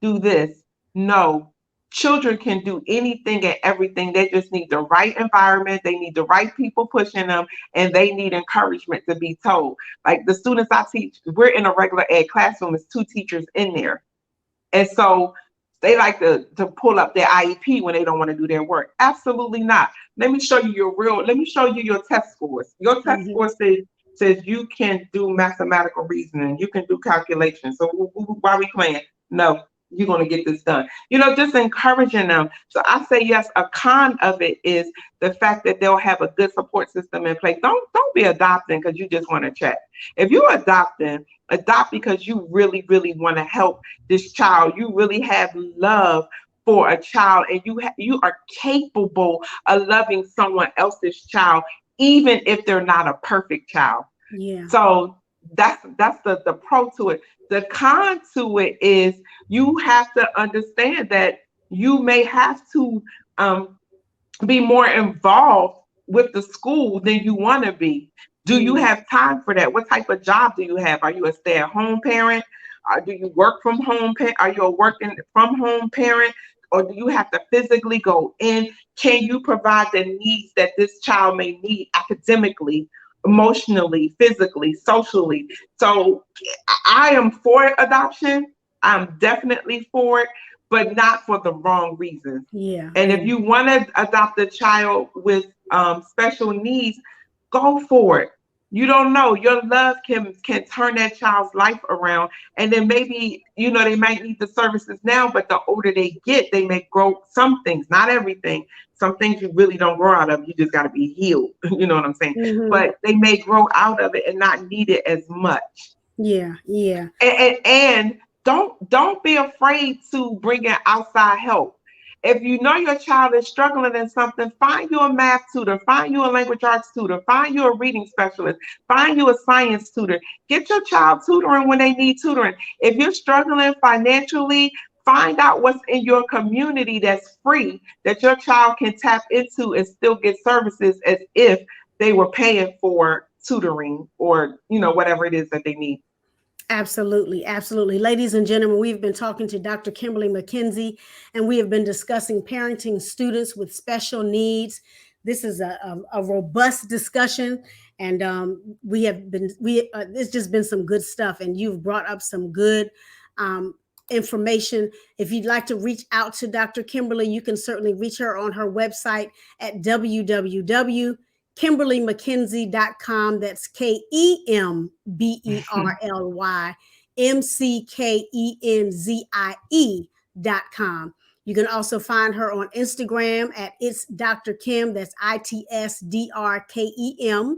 do this. No, children can do anything and everything. They just need the right environment. They need the right people pushing them, and they need encouragement to be told. Like the students I teach, we're in a regular ed classroom. There's 2 teachers in there. And so they like to pull up their IEP when they don't want to do their work. Absolutely not. Let me show you your test scores. Your test Mm-hmm. score says you can do mathematical reasoning, you can do calculations. So why are we playing? No, you're going to get this done. Just encouraging them. So I say yes. A con of it is the fact that they'll have a good support system in place. Don't be adopting because you just want to check. If you're adopting, adopt because you really, really want to help this child. You really have love for a child, and you are capable of loving someone else's child, even if they're not a perfect child. Yeah. So that's the pro to it. The con to it is you have to understand that you may have to be more involved with the school than you want to be. Do you have time for that? What type of job do you have? Are you a stay-at-home parent? Or do you work from home? Are you a working from home parent? Or do you have to physically go in? Can you provide the needs that this child may need academically, emotionally, physically, socially? So I am for adoption. I'm definitely for it, but not for the wrong reasons. Yeah. And if you want to adopt a child with special needs, go for it. You don't know. Your love can turn that child's life around. And then maybe, they might need the services now, but the older they get, they may grow some things, not everything. Some things you really don't grow out of. You just got to be healed. You know what I'm saying? Mm-hmm. But they may grow out of it and not need it as much. Yeah, yeah. And don't be afraid to bring in outside help. If you know your child is struggling in something, find you a math tutor, find you a language arts tutor, find you a reading specialist, find you a science tutor. Get your child tutoring when they need tutoring. If you're struggling financially, find out what's in your community that's free that your child can tap into and still get services as if they were paying for tutoring or whatever it is that they need. Absolutely, absolutely. Ladies and gentlemen, we've been talking to Dr. Kemberly McKenzie, and we have been discussing parenting students with special needs. This is a robust discussion, and it's just been some good stuff, and you've brought up some good information. If you'd like to reach out to Dr. Kemberly, you can certainly reach her on her website at www.KemberlyMcKenzie.com. That's KemberlyMcKenzie.com. You can also find her on Instagram at It's Dr. Kim. That's ITSDRKEM.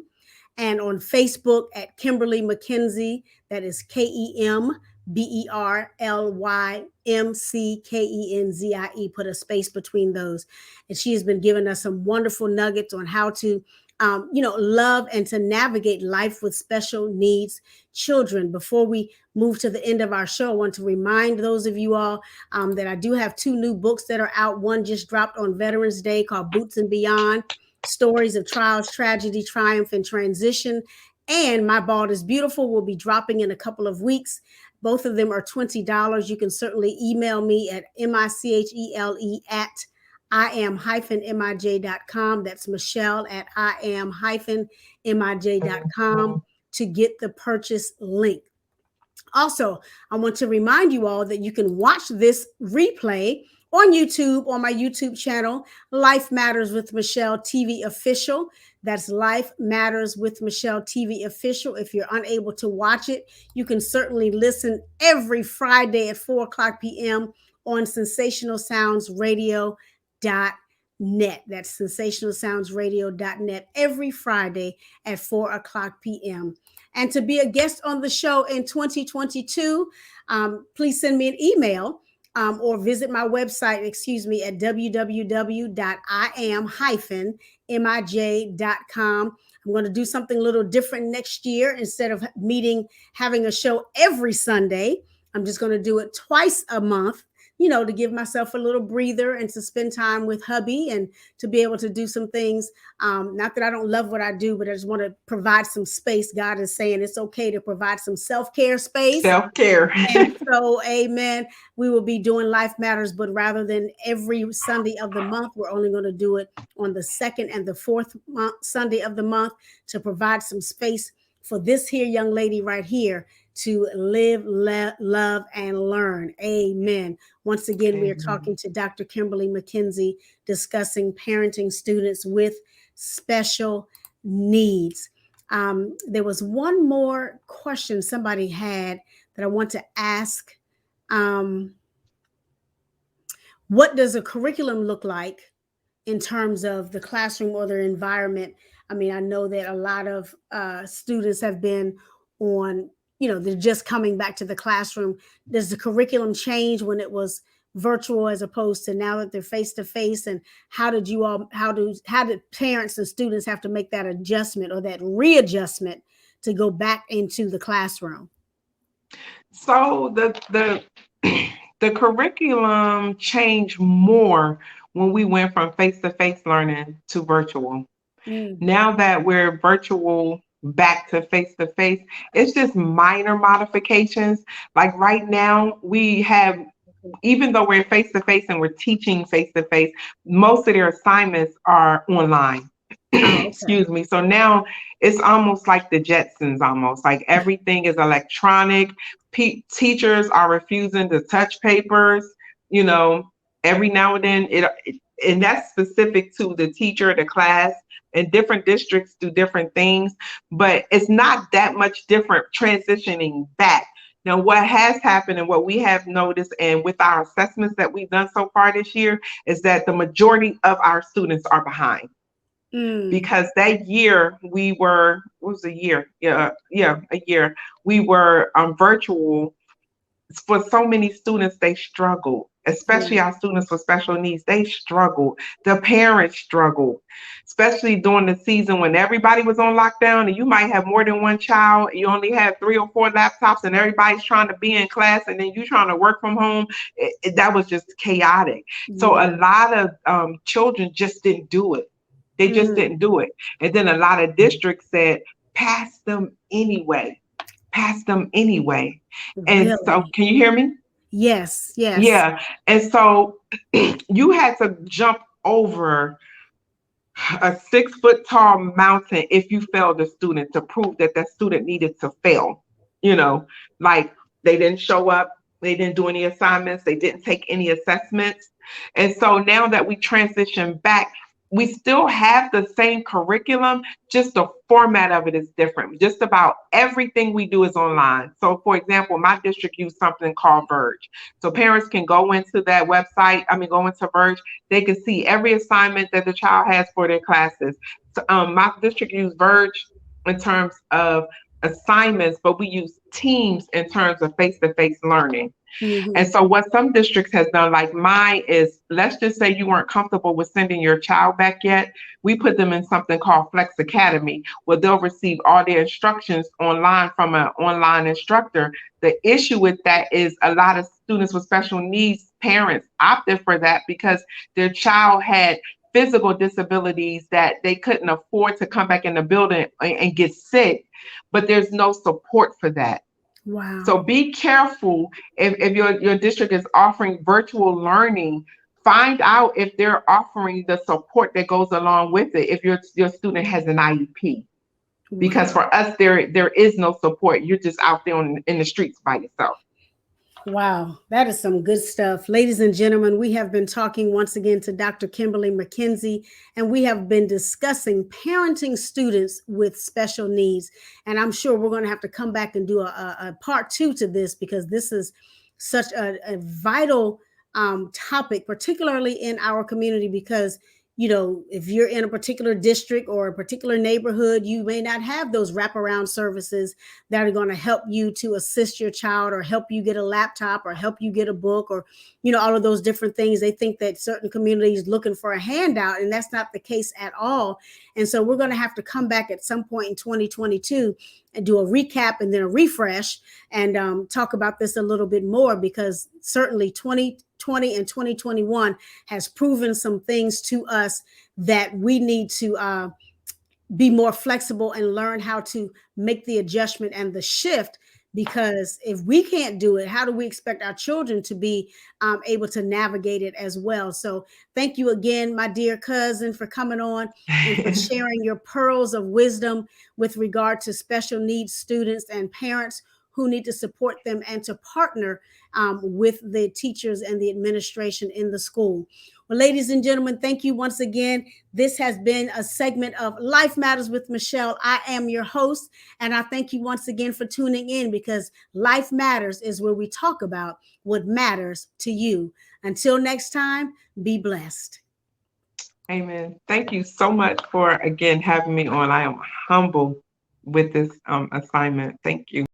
And on Facebook at Kemberly McKenzie. That is KemberlyMcKenzie. Put a space between those. And she has been giving us some wonderful nuggets on how to love and to navigate life with special needs children. Before we move to the end of our show, I want to remind those of you all that I do have 2 new books that are out. One just dropped on Veterans Day called Boots and Beyond, Stories of Trials, Tragedy, Triumph, and Transition. And My Bald is Beautiful will be dropping in a couple of weeks. Both of them are $20. You can certainly email me at Michele at iam-mij.com. That's Michele at iam-mij.com to get the purchase link. Also, I want to remind you all that you can watch this replay on YouTube, on my YouTube channel, Life Matters with Michele TV Official. That's Life Matters with Michele TV Official. If you're unable to watch it, you can certainly listen every Friday at 4:00 p.m. on sensationalsoundsradio.net. That's sensationalsoundsradio.net every Friday at 4:00 p.m. And to be a guest on the show in 2022, please send me an email or visit my website, at www.iam-mij.com. I'm going to do something a little different next year. Instead of having a show every Sunday, I'm just going to do it twice a month, to give myself a little breather and to spend time with hubby and to be able to do some things. Not that I don't love what I do, but I just want to provide some space. God is saying it's okay to provide some self-care space. Self-care. And so, amen, we will be doing Life Matters, but rather than every Sunday of the month, we're only going to do it on the 2nd and the 4th Sunday of the month to provide some space for this here young lady right here to live, love, and learn. Amen. Once again, we are talking to Dr. Kemberly McKenzie, discussing parenting students with special needs. There was one more question somebody had that I want to ask. What does a curriculum look like in terms of the classroom or their environment? I mean, I know that a lot of students have been on, they're just coming back to the classroom. Does the curriculum change when it was virtual as opposed to now that they're face to face? And how did parents and students have to make that adjustment or that readjustment to go back into the classroom? So the curriculum changed more when we went from face-to-face learning to virtual. Now that we're virtual back to face-to-face, it's just minor modifications. Like right now, we have, even though we're face-to-face and we're teaching face-to-face, most of their assignments are online. Okay. Excuse me. So now it's almost like the Jetsons, almost like everything is electronic. Teachers are refusing to touch papers, every now and then. And that's specific to the teacher, the class, and different districts do different things, but it's not that much different transitioning back. Now, what has happened and what we have noticed, and with our assessments that we've done so far this year, is that the majority of our students are behind. Mm. because that year we were, what was a year? Yeah, a year. We were virtual. For so many students, they struggled, especially Yeah. our students with special needs. They struggled. The parents struggled, especially during the season when everybody was on lockdown and you might have more than one child. You only have 3 or 4 laptops and everybody's trying to be in class and then you trying to work from home. That was just chaotic. So Yeah. a lot of children just didn't do it. They just Mm. didn't do it. And then a lot of districts said, pass them anyway, pass them anyway. And so, Really? can you hear me? Yes. Yes. Yeah. And so you had to jump over a 6 foot tall mountain if you failed a student to prove that that student needed to fail. You know, like they didn't show up, they didn't do any assignments, they didn't take any assessments. And so now that we transition back, we still have the same curriculum, just the format of it is different. Just about everything we do is online. So, for example, my district used something called Verge. So, parents can go into that website, go into Verge, they can see every assignment that the child has for their classes. So, my district used Verge in terms of assignments, but we use Teams in terms of face-to-face learning. And Hmm. so what some districts has done, like mine, is let's just say you weren't comfortable with sending your child back yet. We put them in something called Flex Academy, where they'll receive all their instructions online from an online instructor. The issue with that is a lot of students with special needs parents opted for that because their child had physical disabilities that they couldn't afford to come back in the building and get sick, but there's no support for that. Wow. So be careful if your district is offering virtual learning, find out if they're offering the support that goes along with it if your student has an IEP. Because Wow. for us there is no support. You're just out there in the streets by yourself. Wow, that is some good stuff. Ladies and gentlemen, we have been talking once again to Dr. Kemberly McKenzie, and we have been discussing parenting students with special needs. And I'm sure we're going to have to come back and do a part two to this because this is such a vital topic, particularly in our community, because if you're in a particular district or a particular neighborhood, you may not have those wraparound services that are going to help you to assist your child or help you get a laptop or help you get a book or all of those different things. They think that certain communities looking for a handout, and that's not the case at all. And so we're going to have to come back at some point in 2022 and do a recap and then a refresh and talk about this a little bit more, because certainly 2020 and 2021 has proven some things to us that we need to be more flexible and learn how to make the adjustment and the shift. Because if we can't do it, how do we expect our children to be able to navigate it as well? So thank you again, my dear cousin, for coming on and for sharing your pearls of wisdom with regard to special needs students and parents who need to support them and to partner with the teachers and the administration in the school. Well, ladies and gentlemen, thank you once again. This has been a segment of Life Matters with Michele. I am your host, and I thank you once again for tuning in, because Life Matters is where we talk about what matters to you. Until next time, be blessed. Amen. Thank you so much for again having me on. I am humble with this assignment. Thank you.